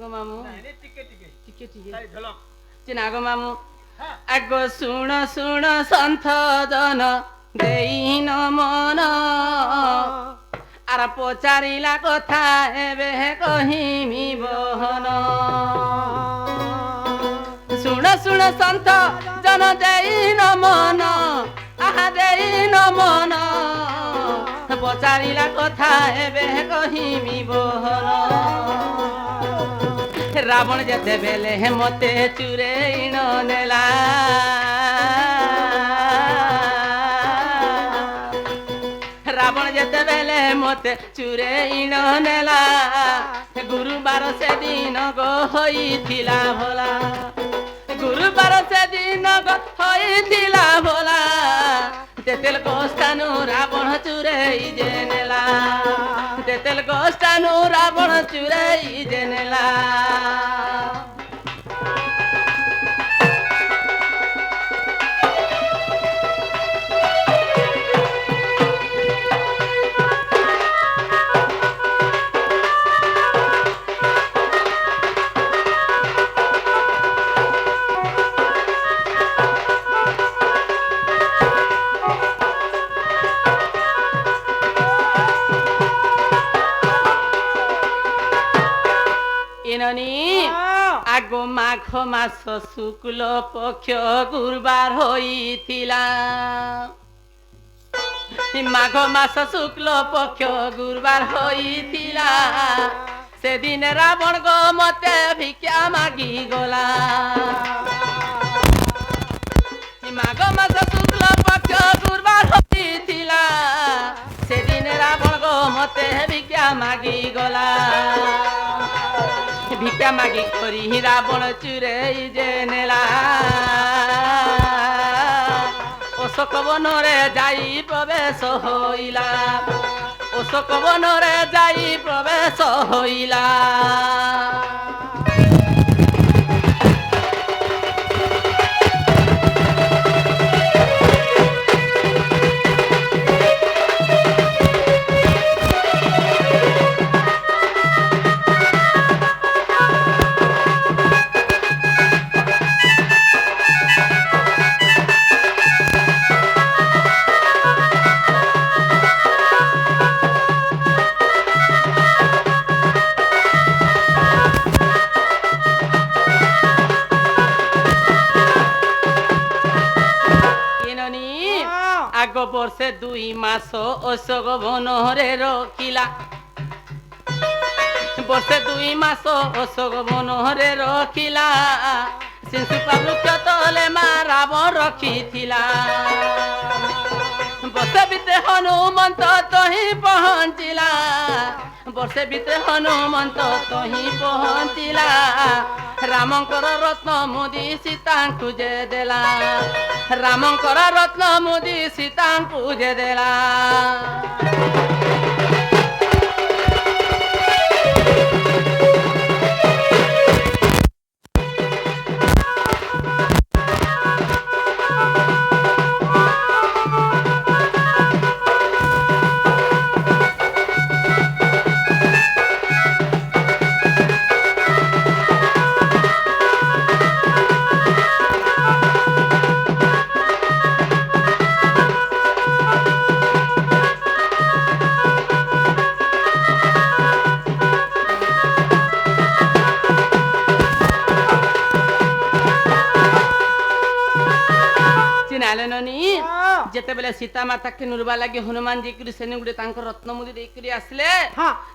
গো মামু টিকে টিকে টিকে টিকে তাই ঝলক চিনা গো মামু আগ শুণ শুণ সন্থ জন দেইন মন আর পচারিলা কথা এবে কহিমি বহন শুণ শুণ সন্থ জন দেইন মন আহা দেইন মন পচারিলা কথা এবে কহিমি বহন রাবণ যেতেবেলে মতে চুরেইন নেলা রাবণ যেতেবেলে মতে চুরেইন নেলা গুরুবার সেদিন গো হইଥିଲା ভোলা গুরুবার সেদিন গো হইଥିଲା ভোলা তেতেল গোষ্ঠানু রাবণ চুরেই যে নেলা তেতেল গোষ্ঠানু রাবণ চুরেই যে নেলা আগ মাঘ মাস শুক্ল পক্ষ গুরুবার হইଥିଲା মাঘ মাস শুক্ল পক্ষ গুরুবার হইଥିଲା সেদিন রাবণ গো মতে ভিক্ষা মাগি গলা মাঘ মাস শুক্ল পক্ষ গুরুবার হইଥିଲା সেদিন রাবণ গো মতে ভিক্ষা মাগি গলা ভিক্ষা মাগি করি রাবণ চুরেই যে নেলা অশোক বনরে যাই প্রবেশ হইলা অশোক বনরে যাই প্রবেশ হইলা আগ বর্ষে 2 মাস অশোক বনরে রখিলা বর্ষে 2 মাস অশোক বনরে রখিলা শিশুপা বৃক্ষ তলে মা রাবণ রখিଥିଲା বর্ষে ভিতরে হনুমন্ত তহি পহଞ୍ଚିଲା ବର୍ଷେ ଭିତରେ ହନୁମନ୍ତ ତହିଁ ପହଞ୍ଚିଲା ରାମଙ୍କର ରତ୍ନ ମୁଦି ସୀତାଙ୍କୁ ଯେ ଦେଲା ରାମଙ୍କର ରତ୍ନ ମୁଦି ସୀତାଙ୍କୁ ଯେ ଦେଲା যেতেবেলে সীতা মাতা কে নুরবা লাগি হনুমান জি করি সেনে গুড়ে তাঙ্কর রত্ন মুদি দেই করি আসলে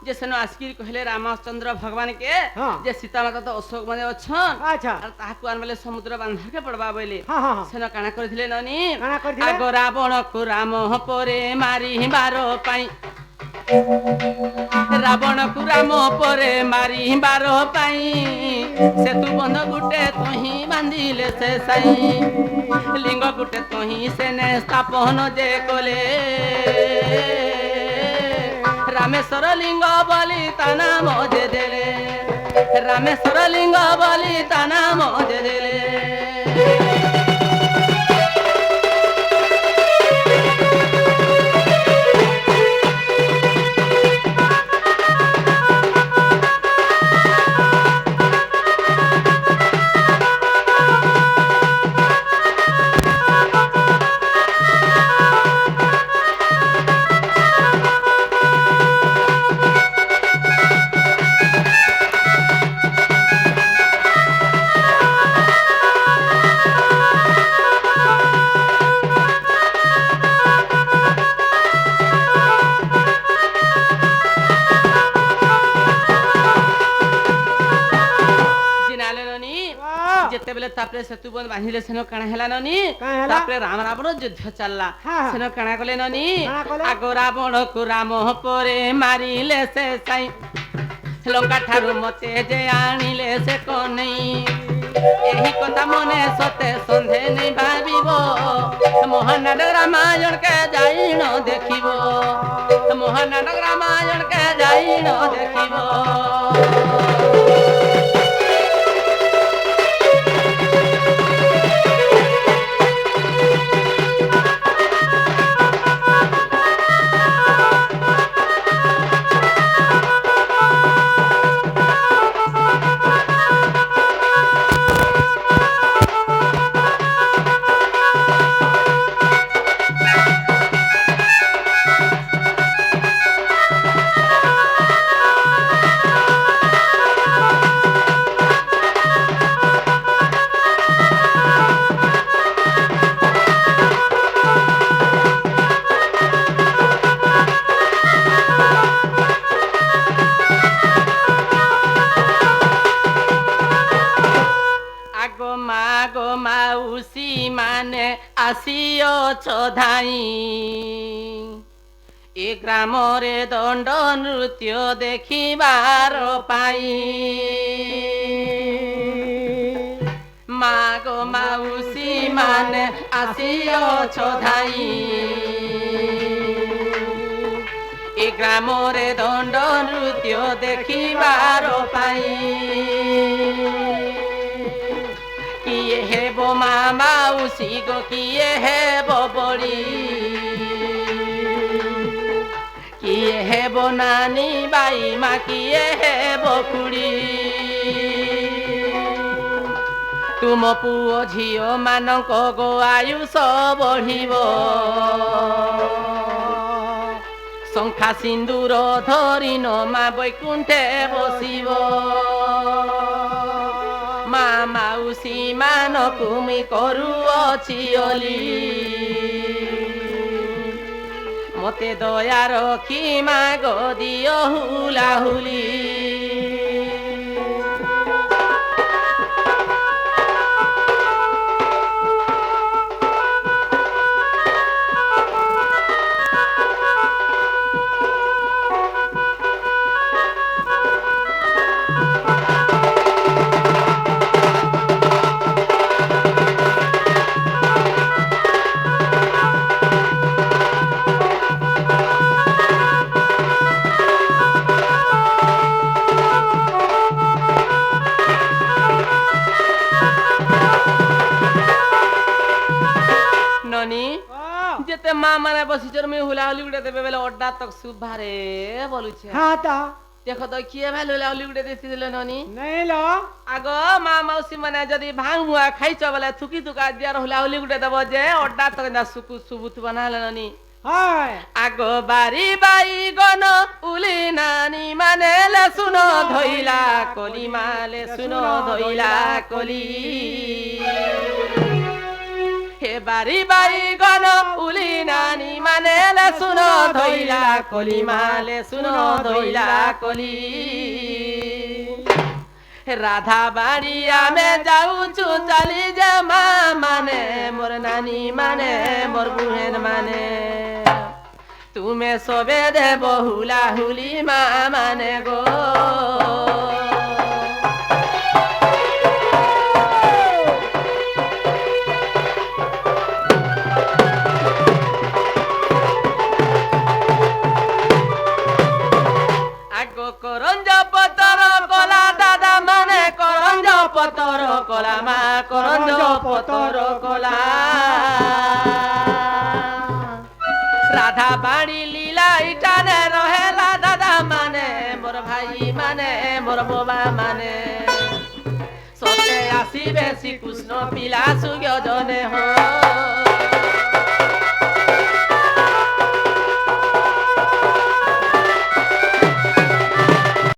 যে সেনো আসকি কহিলে রামচন্দ্র ভগবান কে যে সীতা মাতা তো অশোক মানে অছন আচ্ছা আর তাহাকু আনবেলে সমুদ্র বান্ধা কে পড়বা বইলে সেনো কানা করিଥିଲେ ননি কানা করিଥିଲେ আগ রাবণ কু রাম পরে মারি বাರೋ পাই রাবণ কু রাম পরে মারি বাರೋ পাই সেতু বন্ধ গুটে তহি বান্ধিলে সে সাই লিঙ্গ গুটে তহি সেনে স্থাপন যে কলে রামেশ্বর লিঙ্গ বলি তা নাম যে দেলে রামেশ্বর লিঙ্গ বলি তা নাম যে দেলে যেতবেলে তাপরে সেতু বন্ধ বাঁধিলে সেন কাଣା হেলা ননি তাপরে রাম রাবণ যুদ্ধ চাললা সেন কাଣା কলে ননি আগ রাবণକୁ রাম পরে মারিলে সে সাই লঙ্কা ঠারু মতে যে আনিলে সে কনেই ଏହି କଥା ମନେ ସତେ ସନ୍ଧେ ନେଇ ଭାବିବ ମହାନାଟ ରାମାୟଣ କେ ଯାଇଣ ଦେଖିବ ମହାନାଟ ରାମାୟଣ କେ ଯାଇଣ ଦେଖିବ আসিଅছ ଧାଇ ଏ ଗ୍ରାମରେ ଦଣ୍ଡ ନୃତ୍ୟ ଦେଖିବାର ପାଇଁ ମାଗ ମାଉସୀ ମାନେ ଆସିଅଛ ଧାଇ ଏ ଗ୍ରାମରେ ଦଣ୍ଡ ନୃତ୍ୟ ଦେଖିବାର ପାଇଁ କିଏ ହେବ ମା ମାଉସୀ ଗୋ କିଏ ହେବ ବଳି କିଏ ହେବ ନାନୀ ବାଇ ମା କିଏ ହେବ ଖୁଡ଼ି ତୁମ ପୁଅ ଝିଅ ମାନଙ୍କ ଗୋ ଆୟୁଷ ବଢ଼ିବ ଶଙ୍ଖା ସିନ୍ଦୁର ଧରିନ ମା ବୈକୁଣ୍ଠେ ବସିବ ମା ମାଉସୀ ମାନଙ୍କୁ ମୁଁ କରୁଅଛି ଅଲି ମତେ ଦୟା ରଖି ମାଗ ଦିଅ ହୁଲାହୁଲି যেতে মা মানে বসিছর মুই হুলাহুলি গুড়ে দেবে বেলে অড্ডা তক সুভারে বলুছে হ্যাঁ তা দেখো তো কিয়ে ভাই হুলাহুলি গুড়ে দিতে দিল ননি নাই লো আগ মা মাউসী মানে যদি ভাং মুয়া খাইছ বলে থুকি থুকা দিয়ার হুলাহুলি গুড়ে দেব যে অড্ডা তক না সুকু সুবুত বানালে ননি হয় আগ বাড়ি বাই গন উলি নানি মানে লে শুনো ধইলা কলি মালে শুনো ধইলা কলি হে বাড়ি বাই গন উলি নানি মানে লে শুনো ধইলা কলি মালে শুনো ধইলা কলি রাধা বাড়ি আমি যাউছু চালি যে মা মানে মোর নানি মানে মোর বুহেন মানে তুমি সবে দেব হুলাহুলি মা মানে গো করঞ্জ পতর কলা দাদা মানে করঞ্জ পতর কলা মা করঞ্জ পতর কলা রাধা বাড়ি লীলা ইটানে রহেলা দাদা মানে মোর ভাই মানে মোর বাবা মানে সতে আসিবে শ্রীকৃষ্ণ পিলা সুগজনে হয়